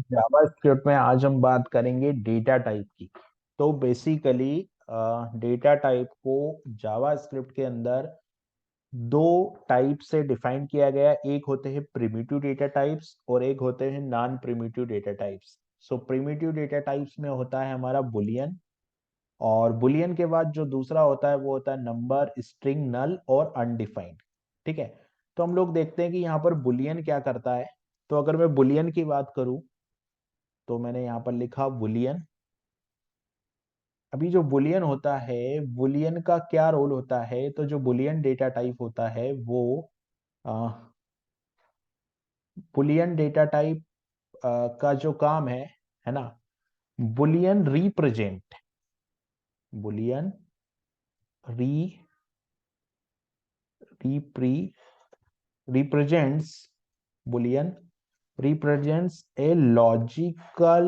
JavaScript में आज हम बात करेंगे डेटा टाइप की। तो बेसिकली डेटा टाइप को जावास्क्रिप्ट के अंदर दो टाइप से डिफाइन किया गया है। एक होते हैं प्रिमिटिव डेटा टाइप्स और एक होते हैं नॉन प्रिमिटिव डेटा टाइप्स। सो प्रिमिटिव डेटा टाइप्स में होता है हमारा बुलियन, और बुलियन के बाद जो दूसरा होता है वो होता है नंबर, स्ट्रिंग, नल और अनडिफाइंड। ठीक है। तो हम लोग देखते हैं कि यहाँ पर बुलियन क्या करता है। तो अगर मैं बुलियन की बात करूं तो मैंने यहाँ पर लिखा बुलियन। अभी जो बुलियन होता है, बुलियन का क्या रोल होता है, तो जो बुलियन डेटा टाइप होता है वो बुलियन डेटा टाइप का जो काम है ना, Boolean represent, Boolean re repre represents Boolean represents a logical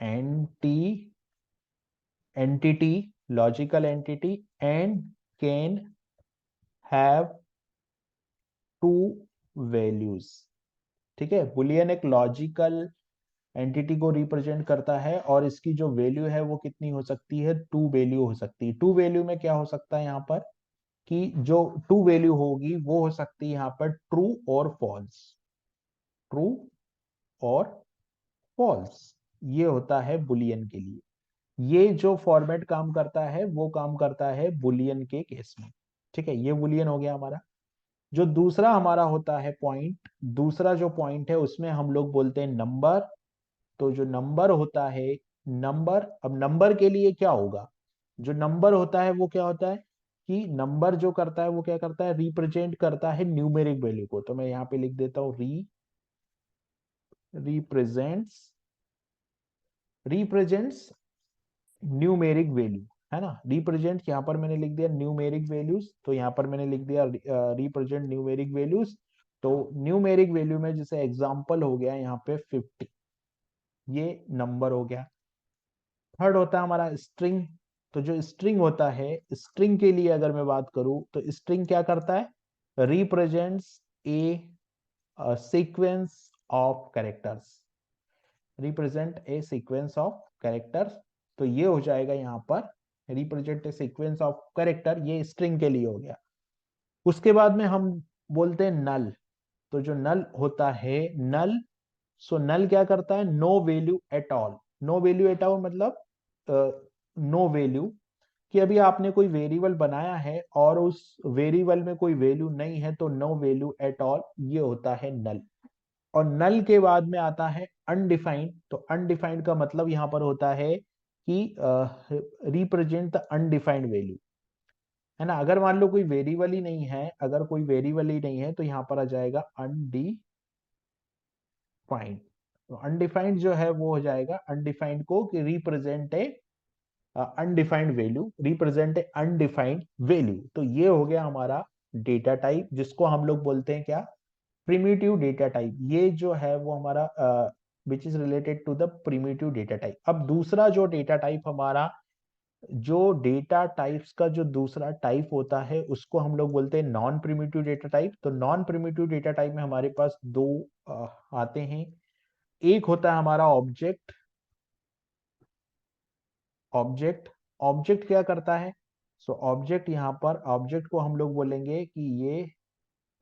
anti entity logical entity and can have two values. ठीक है। बुलियन एक लॉजिकल एंटिटी को रिप्रेजेंट करता है और इसकी जो वैल्यू है वो कितनी हो सकती है, टू वैल्यू हो सकती है। टू वैल्यू में क्या हो सकता है यहाँ पर, कि जो टू वैल्यू होगी वो हो सकती है यहाँ पर ट्रू और फॉल्स, ट्रू और फॉल्स। ये होता है बुलियन के लिए। ये जो फॉर्मेट काम करता है वो काम करता है बुलियन के केस में। ठीक है, ये बुलियन हो गया हमारा। जो दूसरा हमारा होता है पॉइंट, दूसरा जो पॉइंट है उसमें हम लोग बोलते हैं नंबर। तो जो नंबर होता है, नंबर, अब नंबर के लिए क्या होगा, जो नंबर होता है वो क्या होता है, कि नंबर जो करता है वो क्या करता है, रिप्रेजेंट करता है न्यूमेरिक वैल्यू को। तो मैं यहाँ पे लिख देता हूँ रिप्रेजेंट्स रिप्रेजेंट्स न्यूमेरिक वैल्यू, है ना। रिप्रेजेंट यहाँ पर मैंने लिख दिया न्यूमेरिक वैल्यूज, तो यहाँ पर मैंने लिख दिया रिप्रेजेंट न्यूमेरिक वैल्यूज। तो न्यूमेरिक वैल्यू में जैसे एग्जांपल हो गया यहाँ पे 50, ये नंबर हो गया। थर्ड होता है हमारा स्ट्रिंग। तो जो स्ट्रिंग होता है, स्ट्रिंग के लिए अगर मैं बात करूं तो स्ट्रिंग क्या करता है, represents A sequence of characters, represent a sequence of characters. तो ये हो जाएगा यहाँ पर represent a sequence of character, ये स्ट्रिंग के लिए हो गया। उसके बाद में हम बोलते हैं नल। तो जो नल होता है, नल, सो नल क्या करता है, no value at all. No value at all मतलब नो वैल्यू, कि अभी आपने कोई वेरिएबल बनाया है और उस वेरिएबल में कोई वैल्यू नहीं है, तो नो वैल्यू एट ऑल, ये होता है नल। और नल के बाद में आता है अनडिफाइंड। तो अनडिफाइंड का मतलब यहां पर होता है कि रिप्रेजेंट द अनडिफाइंड वैल्यू, है ना। अगर मान लो कोई वेरिएबल ही नहीं है, अगर कोई वेरिएबल ही नहीं है तो यहां पर आ जाएगा अनडिफाइंड। तो अनडिफाइंड जो है वो हो जाएगा अनडिफाइंड को कि represent a undefined value, represent a undefined value. तो ये हो गया हमारा डेटा टाइप, जिसको हम लोग बोलते हैं क्या, प्रिमिटिव डेटा टाइप। ये जो है वो हमारा which is related to the primitive data type. अब दूसरा जो डेटा टाइप हमारा, जो डेटा टाइप्स का जो दूसरा टाइप होता है उसको हम लोग बोलते हैं नॉन प्रिमिटिव डेटा टाइप। तो नॉन प्रिमिटिव डेटा टाइप में हमारे पास दो आते हैं। एक होता है हमारा ऑब्जेक्ट। ऑब्जेक्ट, ऑब्जेक्ट क्या करता है, सो ऑब्जेक्ट, यहाँ पर ऑब्जेक्ट को हम लोग बोलेंगे कि ये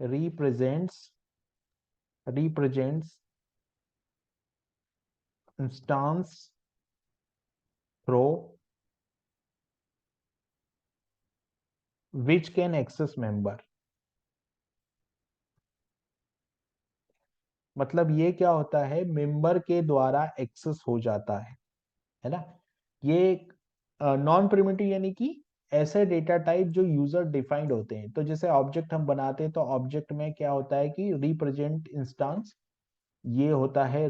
represents represents instance throw which can access member. मतलब ये क्या होता है, मेंबर के द्वारा एक्सेस हो जाता है ना। ये नॉन प्रिमिटिव यानी कि ऐसे डेटा टाइप जो यूजर डिफाइंड होते हैं। तो जैसे ऑब्जेक्ट हम बनाते हैं तो ऑब्जेक्ट में क्या होता है कि रिप्रेजेंट इंस्टांस, ये होता है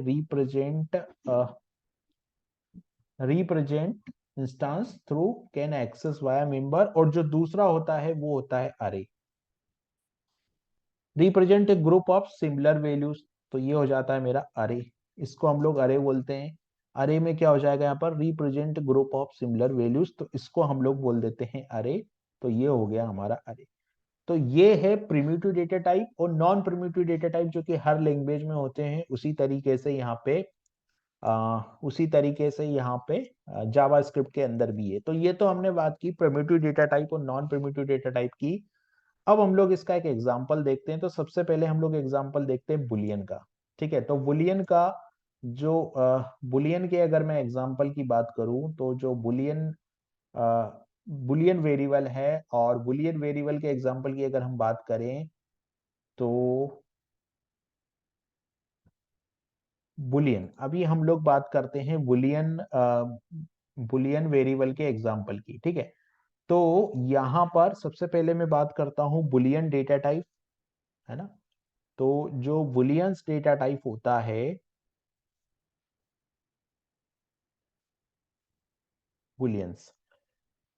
represent instance through can access via member. और जो दूसरा होता है वो होता है अरे, represent a group of similar values. तो ये हो जाता है मेरा अरे, इसको हम लोग अरे बोलते हैं। अरे में क्या हो जाएगा यहाँ पर, represent group of similar values, तो इसको हम लोग बोल देते हैं अरे। तो ये हो गया हमारा अरे। तो ये है प्रिमिटिव डेटा टाइप। और नॉन प्रिमिटिव डेटा टाइप जो कि हर लैंग्वेज में होते हैं, उसी तरीके से यहाँ पे जावा स्क्रिप्ट के अंदर भी है। तो ये तो हमने बात की प्रिमिटिव डेटा टाइप और नॉन प्रिमिटिव डेटा टाइप की। अब हम लोग इसका एक एग्जांपल देखते हैं। तो सबसे पहले हम लोग एग्जांपल देखते हैं बुलियन का। ठीक है, तो बुलियन का जो बुलियन के अगर मैं एग्जांपल की बात करूं, तो जो बुलियन वेरिएबल है, और बुलियन वेरिएबल के एग्जांपल की अगर हम बात करें, तो बुलियन, अभी हम लोग बात करते हैं बुलियन वेरिएबल के एग्जांपल की। ठीक है, तो यहां पर सबसे पहले मैं बात करता हूं बुलियन डेटा टाइप, है ना। तो जो बुलियंस डेटा टाइप होता है, बुलियंस,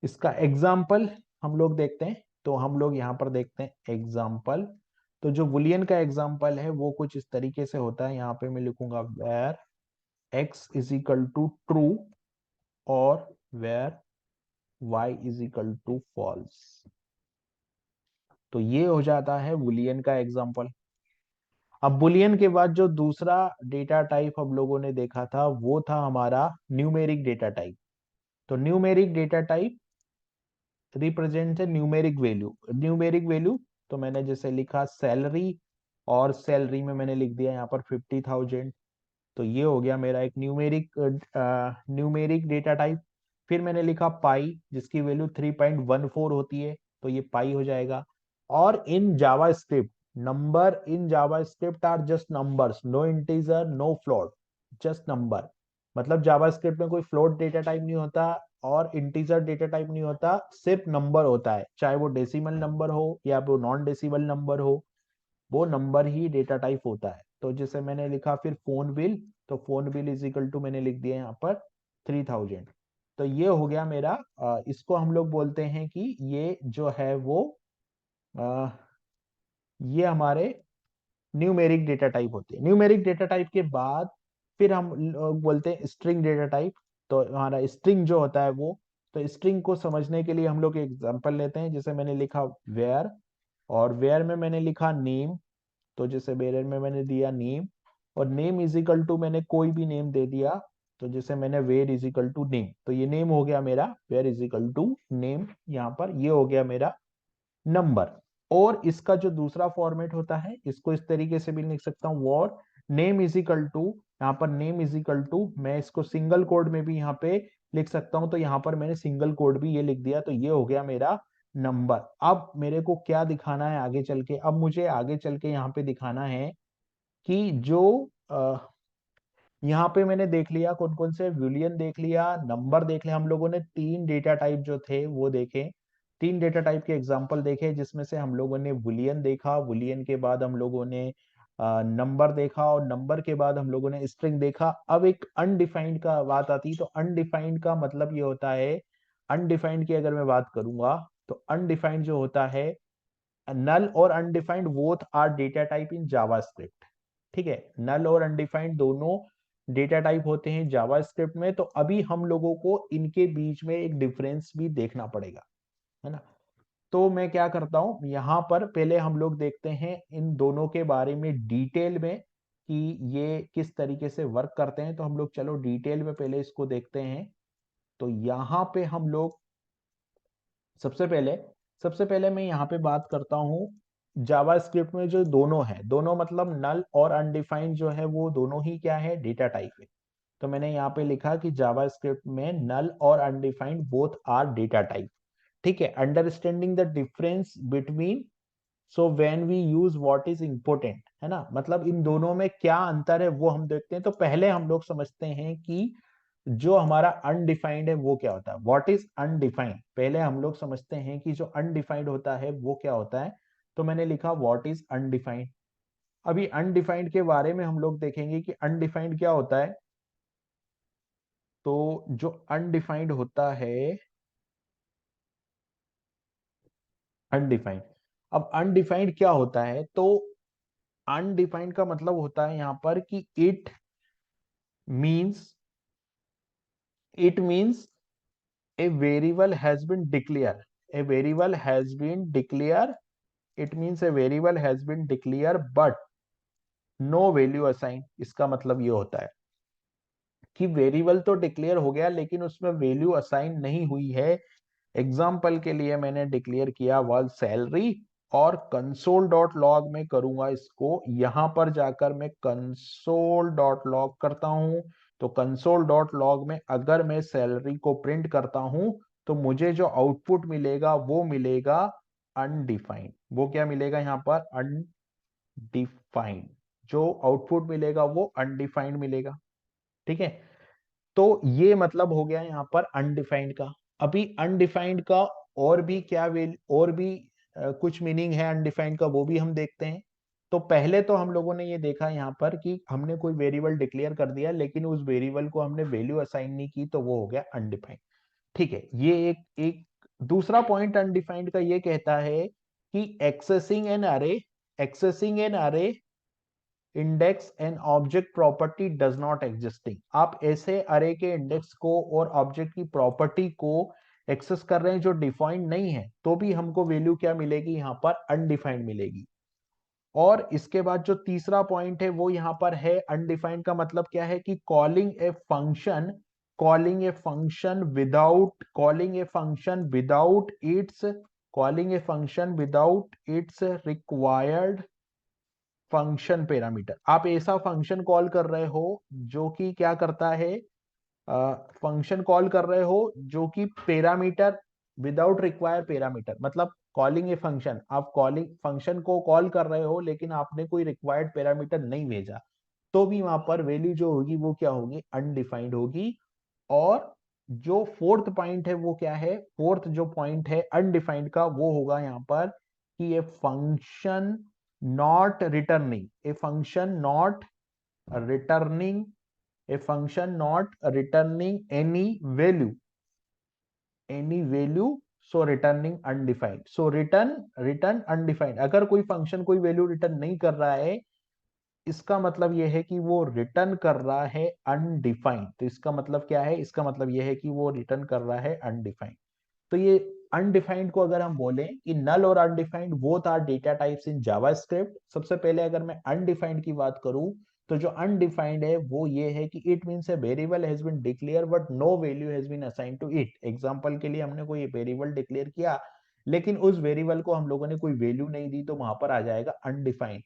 इसका एग्जाम्पल हम लोग देखते हैं। तो हम लोग यहाँ पर देखते हैं एग्जाम्पल। तो जो बुलियन का एग्जाम्पल है वो कुछ इस तरीके से होता है। यहाँ पे मैं लिखूंगा where x is equal to true, और where y is equal to false. तो ये हो जाता है बुलियन का एग्जाम्पल। अब बुलियन के बाद जो दूसरा डेटा टाइप हम लोगों ने देखा था वो था हमारा न्यूमेरिक डेटा टाइप। तो न्यूमेरिक डेटा टाइप रिप्रेजेंट है न्यूमेरिक वैल्यू। न्यूमेरिक वैल्यू, तो मैंने जैसे लिखा सैलरी, और सैलरी में मैंने लिख दिया यहाँ पर 50,000। तो ये हो गया मेरा एक न्यूमेरिक डेटा टाइप। फिर मैंने लिखा पाई, जिसकी वैल्यू 3.14 होती है, तो ये पाई हो जाएगा। और in JavaScript, number in JavaScript are just numbers, no integer no float, just number. मतलब जावा स्क्रिप्ट में कोई फ्लोट डेटा टाइप नहीं होता और इंटीजर डेटा टाइप नहीं होता, सिर्फ नंबर होता है। चाहे वो डेसिमल नंबर हो या वो नॉन डेसिमल नंबर हो, वो नंबर ही डेटा टाइप होता है। तो जैसे मैंने लिखा फिर फोन बिल, तो phone bill is equal to मैंने लिख दिया यहाँ पर 3,000। तो ये हो गया मेरा, इसको हम लोग बोलते हैं कि ये जो है वो अ, ये हमारे न्यूमेरिक डेटा टाइप होते हैं। न्यूमेरिक डेटा टाइप के बाद फिर हम लोग बोलते हैं स्ट्रिंग डेटा टाइप। तो हमारा स्ट्रिंग जो होता है वो, तो स्ट्रिंग को समझने के लिए हम लोग एग्जांपल लेते हैं। जैसे मैंने लिखा वेयर, और वेयर में मैंने लिखा नेम। तो जैसे वेयर में मैंने दिया नेम, और नेम इज इक्वल टू मैंने कोई भी नेम दे दिया। तो जैसे मैंने where is equal to name, तो ये नेम हो गया मेरा, where is equal to name. यहाँ पर ये हो गया मेरा नंबर। और इसका जो दूसरा फॉर्मेट होता है, इसको इस तरीके से भी लिख सकता हूँ, var name is equal to, यहाँ पर नेम इज इक्वल टू, मैं इसको सिंगल कोड में भी यहाँ पे लिख सकता हूँ। तो यहाँ पर मैंने सिंगल कोड भी ये लिख दिया। तो ये हो गया मेरा नंबर। अब मेरे को क्या दिखाना है आगे चल के? अब मुझे आगे चल के यहाँ पे दिखाना है कि जो यहाँ पे मैंने देख लिया कौन कौन से, बूलियन देख लिया, नंबर देख लिया। हम लोगों ने तीन डेटा टाइप जो थे वो देखे, तीन डेटा टाइप के एग्जांपल देखे, जिसमें से हम लोगों ने बूलियन देखा, बूलियन के बाद हम लोगों ने नंबर देखा, और नंबर के बाद हम लोगों ने स्ट्रिंग देखा। अब एक अनडिफाइंड का बात आती, तो अनडिफाइंड का मतलब ये होता है, अनडिफाइंड की अगर मैं बात करूंगा, तो अनडिफाइंड जो होता है, नल और undefined both are data type in JavaScript. ठीक है, नल और अनडिफाइंड दोनों डेटा टाइप होते हैं जावास्क्रिप्ट में। तो अभी हम लोगों को इनके बीच में एक डिफरेंस भी देखना पड़ेगा, है ना। तो मैं क्या करता हूं, यहाँ पर पहले हम लोग देखते हैं इन दोनों के बारे में डिटेल में कि ये किस तरीके से वर्क करते हैं। तो हम लोग चलो डिटेल में पहले इसको देखते हैं। तो यहाँ पे हम लोग सबसे पहले सबसे पहले मैं यहाँ पे बात करता हूँ जावा स्क्रिप्ट में जो दोनों है, दोनों मतलब नल और अनडिफाइंड जो है वो दोनों ही क्या है, डेटा टाइप है। तो मैंने यहाँ पे लिखा कि जावा स्क्रिप्ट में नल और undefined both are data type. ठीक है, understanding the difference between, so when we use what is important, है ना। मतलब इन दोनों में क्या अंतर है वो हम देखते हैं। तो पहले हम लोग समझते हैं कि जो हमारा अनडिफाइंड है वो क्या होता है, व्हाट इज अनडिफाइंड। पहले हम लोग समझते हैं कि जो अनडिफाइंड होता है वो क्या होता है। तो मैंने लिखा व्हाट इज अनडिफाइंड। अभी अनडिफाइंड के बारे में हम लोग देखेंगे कि अनडिफाइंड क्या होता है। तो जो अनडिफाइंड होता है, अनडिफाइंड, अब अनडिफाइंड क्या होता है, तो अनडिफाइंड का मतलब होता है यहाँ पर कि means it means a variable has been declared, a variable has been declared it means a variable has been declare but no value assign. इसका मतलब ये होता है कि वेरिएबल तो डिक्लेयर हो गया लेकिन उसमें वैल्यू असाइन नहीं हुई है। एग्जाम्पल के लिए मैंने डिक्लेयर किया वाज सैलरी, और कंसोल डॉट लॉग में करूंगा इसको, यहां पर जाकर मैं कंसोल डॉट लॉग करता हूं। तो कंसोल डॉट लॉग में अगर मैं सैलरी को प्रिंट करता हूं तो मुझे जो आउटपुट मिलेगा वो मिलेगा अनडिफाइंड। वो क्या मिलेगा यहाँ पर? अनडिफाइंड। जो आउटपुट मिलेगा वो अनडिफाइंड मिलेगा। ठीक है, तो ये मतलब हो गया यहाँ पर अनडिफाइंड का। अभी अनडिफाइंड का और भी क्या और भी कुछ मीनिंग है अनडिफाइंड का, वो भी हम देखते हैं। तो पहले तो हम लोगों ने ये देखा यहाँ पर कि हमने कोई वेरिएबल डिक्लेयर कर दिया लेकिन उस वेरिएबल को हमने वैल्यू असाइन नहीं की, तो वो हो गया अनडिफाइंड। ठीक है, ये एक एक दूसरा पॉइंट अनडिफाइंड का ये कहता है कि एक्सेसिंग एन अरे index and object property does not existing. आप ऐसे अरे के इंडेक्स को और ऑब्जेक्ट की प्रॉपर्टी को एक्सेस कर रहे हैं जो डिफाइंड नहीं है, तो भी हमको वैल्यू क्या मिलेगी? यहाँ पर अनडिफाइंड मिलेगी। और इसके बाद जो तीसरा पॉइंट है वो यहाँ पर है अनडिफाइंड का मतलब क्या है कि calling a function without its required function parameter. आप ऐसा फंक्शन कॉल कर रहे हो जो कि क्या करता है? फंक्शन कॉल कर रहे हो जो कि पैरामीटर विदाउट रिक्वायर पैरामीटर, मतलब कॉलिंग ए फंक्शन, आप कॉलिंग फंक्शन को कॉल कर रहे हो लेकिन आपने कोई रिक्वायर्ड पैरामीटर नहीं भेजा, तो भी वहां पर वैल्यू जो होगी वो क्या होगी? अनडिफाइंड होगी। और जो फोर्थ पॉइंट है वो क्या है? फोर्थ जो पॉइंट है अनडिफाइंड का वो होगा यहाँ पर कि ये function not returning a function not returning a function not returning any value, so returning undefined, so return undefined। अगर कोई फंक्शन कोई वैल्यू रिटर्न नहीं कर रहा है, इसका मतलब यह है कि वो रिटर्न कर रहा है अनडिफाइंड। तो इसका मतलब क्या है? इसका मतलब यह है कि वो रिटर्न कर रहा है अनडिफाइंड। तो ये अनडिफाइंड को अगर हम बोलें कि नल और undefined both are data types in JavaScript. सबसे पहले अगर मैं अनडिफाइंड की बात करूं तो जो अनडिफाइंड है वो ये है कि it means a variable has been declare but no value has been assigned to it. Example के लिए हमने कोई वेरिएबल डिक्लेयर किया लेकिन उस वेरिएबल को हम लोगों ने कोई वैल्यू नहीं दी, तो वहां पर आ जाएगा अनडिफाइंड।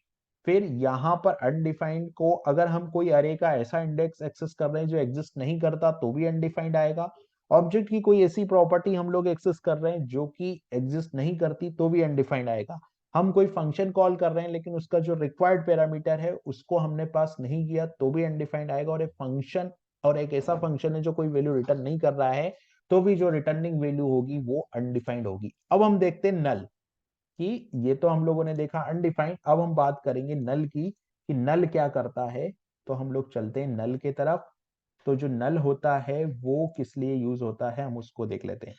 फिर यहां पर अनडिफाइंड को अगर हम कोई अरे का ऐसा इंडेक्स एक्सेस कर रहे हैं जो एग्जिस्ट नहीं करता, तो भी अनडिफाइंड आएगा। ऑब्जेक्ट की कोई ऐसी प्रॉपर्टी हम लोग एक्सेस कर रहे हैं जो कि एग्जिस्ट नहीं करती, तो भी अनडिफाइंड आएगा। हम कोई फंक्शन कॉल कर रहे हैं लेकिन उसका जो रिक्वायर्ड पैरामीटर है उसको हमने पास नहीं किया, तो भी अनडिफाइंड आएगा। और एक ऐसा फंक्शन है जो कोई वैल्यू रिटर्न नहीं कर रहा है, तो भी जो रिटर्निंग वैल्यू होगी वो अनडिफाइंड होगी। अब हम देखते हैं नल, कि ये तो हम लोगों ने देखा अनडिफाइंड, अब हम बात करेंगे नल की कि नल क्या करता है। तो हम लोग चलते हैं नल के तरफ। तो जो नल होता है वो किस लिए यूज होता है, हम उसको देख लेते हैं।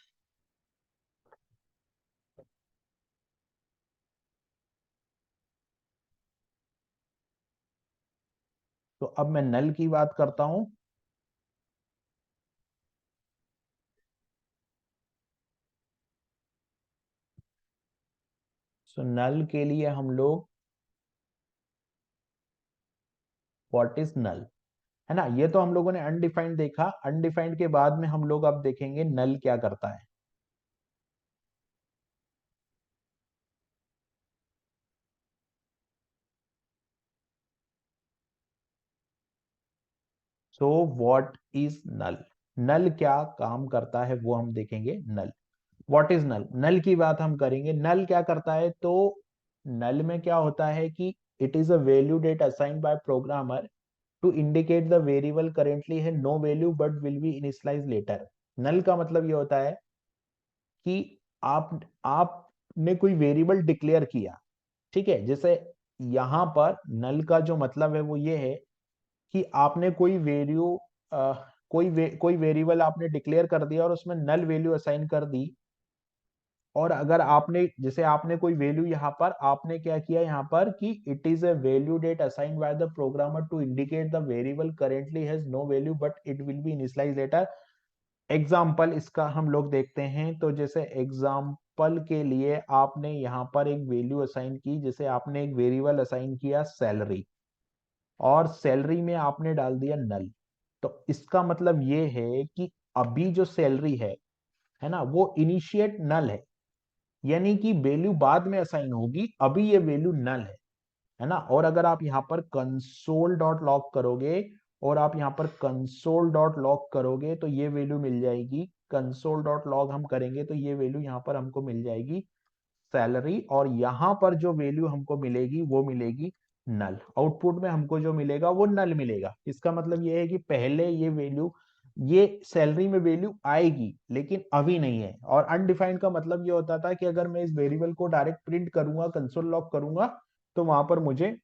तो अब मैं नल की बात करता हूं। सो नल के लिए हम लोग व्हाट इज नल, है ना? ये तो हम लोगों ने अनडिफाइंड देखा। अनडिफाइंड के बाद में हम लोग अब देखेंगे नल क्या करता है। सो व्हाट इज नल, नल क्या काम करता है वो हम देखेंगे। नल, व्हाट इज नल, नल की बात हम करेंगे। नल क्या करता है? तो नल में क्या होता है कि it is a value that assigned by programmer to indicate the variable currently है no value but will be initialise later. Null का मतलब ये होता है कि आपने कोई वेरिएबल डिक्लेयर किया, ठीक है? जैसे यहां पर नल का जो मतलब है वो ये है कि आपने कोई वैल्यू कोई वेरिएबल आपने डिक्लेयर कर दिया और उसमें नल वैल्यू असाइन कर दी। और अगर आपने जैसे आपने कोई वैल्यू यहाँ पर आपने क्या किया यहाँ पर कि it is a value that assigned by the programmer to indicate the variable currently has no value but it will be initialise later. Example इसका हम लोग देखते हैं। तो जैसे एग्जाम्पल के लिए आपने यहाँ पर एक वैल्यू असाइन की, जैसे आपने एक वेरिएबल असाइन किया सैलरी, और सैलरी में आपने डाल दिया नल। तो इसका मतलब ये है कि अभी जो सैलरी है ना, वो इनिशिएट नल यानी कि वैल्यू बाद में असाइन होगी, अभी ये वैल्यू नल है ना। और अगर आप यहाँ पर कंसोल डॉट लॉग करोगे, और आप यहाँ पर कंसोल डॉट लॉग करोगे तो ये वैल्यू मिल जाएगी। कंसोल डॉट लॉग हम करेंगे तो ये वैल्यू यहाँ पर हमको मिल जाएगी सैलरी, और यहाँ पर जो वैल्यू हमको मिलेगी वो मिलेगी नल। आउटपुट में हमको जो मिलेगा वो नल मिलेगा। इसका मतलब ये है कि पहले ये वैल्यू, ये सैलरी में वैल्यू आएगी लेकिन अभी नहीं है। और अनडिफाइंड का मतलब ये होता था कि अगर मैं इस वेरिएबल को डायरेक्ट प्रिंट करूंगा, कंसोल लॉग करूंगा, तो वहां पर मुझे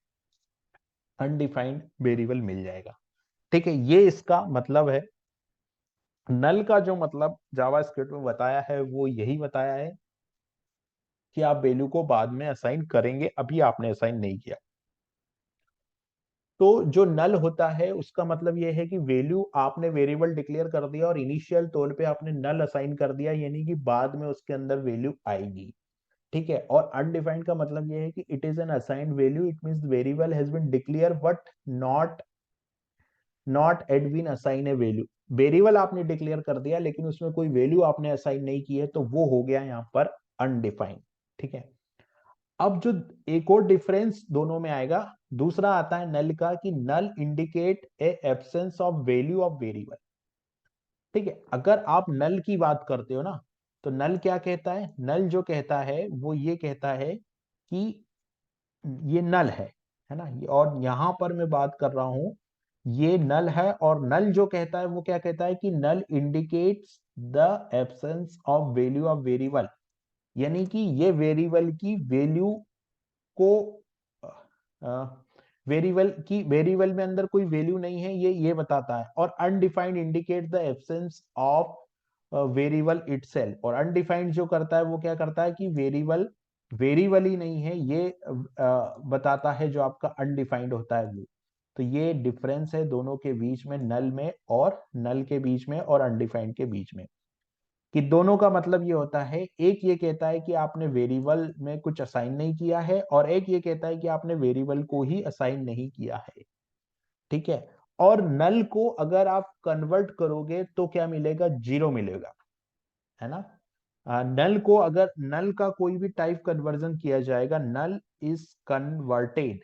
अनडिफाइंड वेरिएबल मिल जाएगा। ठीक है, ये इसका मतलब है। नल का जो मतलब जावास्क्रिप्ट में बताया है वो यही बताया है कि आप वैल्यू को बाद में असाइन करेंगे, अभी आपने असाइन नहीं किया। तो जो नल होता है उसका मतलब यह है कि वैल्यू आपने वेरिएबल डिक्लेयर कर दिया और इनिशियल तौर पे आपने नल असाइन कर दिया, यानी कि बाद में उसके अंदर वैल्यू आएगी। ठीक है। और अनडिफाइंड का मतलब यह है कि it is an assigned value, it means variable has been declare but not yet been assign a value. Variable आपने डिक्लेयर कर दिया लेकिन उसमें कोई वैल्यू आपने असाइन नहीं की है, तो वो हो गया यहाँ पर अनडिफाइंड। ठीक है। अब जो एक और डिफरेंस दोनों में आएगा, दूसरा आता है नल का, कि null indicate a absence of value of variable. ठीक है, अगर आप नल की बात करते हो ना, तो नल क्या कहता है? नल जो कहता है वो ये कहता है कि ये नल है ना। और यहां पर मैं बात कर रहा हूं, ये नल है, और नल जो कहता है वो क्या कहता है कि null indicates the absence of value of variable, यानी कि ये वेरिएबल की वैल्यू को, वेरिएबल में अंदर कोई वैल्यू नहीं है, ये बताता है। और undefined indicate the absence of variable itself. और अनडिफाइंड जो करता है वो क्या करता है कि वेरिएबल वेरिएबल ही नहीं है, ये बताता है जो आपका अनडिफाइंड होता है वो। तो ये डिफरेंस है दोनों के बीच में, नल में और नल के बीच में और अनडिफाइंड के बीच में, कि दोनों का मतलब ये होता है, एक ये कहता है कि आपने वेरिएबल में कुछ असाइन नहीं किया है, और एक ये कहता है कि आपने वेरिएबल को ही असाइन नहीं किया है। ठीक है। और नल को अगर आप कन्वर्ट करोगे तो क्या मिलेगा? जीरो मिलेगा, है ना। नल को अगर नल का कोई भी टाइप कन्वर्जन किया जाएगा, null is converted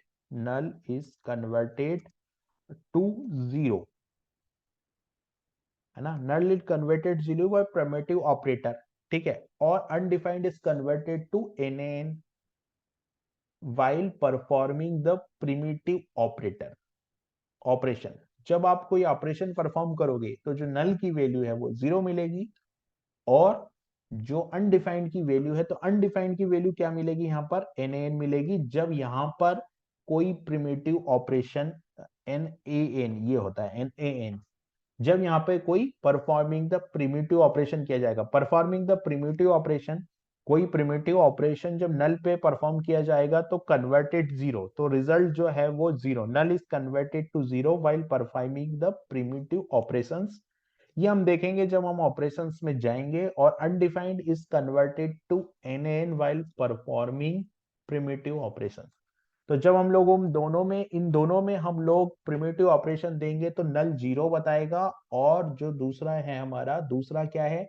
to zero, है ना। Null is converted zero by primitive operator. ठीक है। और undefined is converted to NaN while performing the primitive operator operation. जब आप कोई ऑपरेशन परफॉर्म करोगे तो जो नल की वैल्यू है वो जीरो मिलेगी, और जो अनडिफाइंड की वैल्यू है, तो अनडिफाइंड की वैल्यू क्या मिलेगी? यहाँ पर एन मिलेगी, जब यहाँ पर कोई प्रिमिटिव ऑपरेशन, एन ये होता है एन, जब यहाँ पे कोई परफॉर्मिंग द प्रिमिटिव ऑपरेशन किया जाएगा। परफॉर्मिंग द प्रिमिटिव ऑपरेशन, कोई प्रिमिटिव ऑपरेशन जब नल पे परफॉर्म किया जाएगा तो कन्वर्टेड जीरो, तो रिजल्ट जो है वो zero, null is converted to zero while performing the primitive operations. ये हम देखेंगे जब हम ऑपरेशंस में जाएंगे। और undefined is converted to NaN while performing primitive operations. तो जब हम लोग इन दोनों में हम लोग प्रिमिटिव ऑपरेशन देंगे तो नल जीरो बताएगा, और जो दूसरा है हमारा, दूसरा क्या है?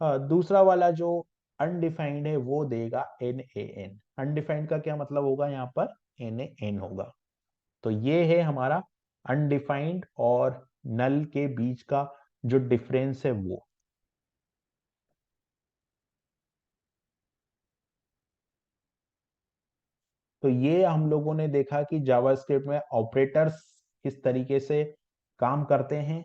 दूसरा वाला जो अनडिफाइंड है वो देगा एन। अनडिफाइंड का क्या मतलब होगा? यहाँ पर एन होगा। तो ये है हमारा अनडिफाइंड और नल के बीच का जो डिफरेंस है वो। तो ये हम लोगों ने देखा कि जावास्क्रिप्ट में ऑपरेटर्स किस तरीके से काम करते हैं,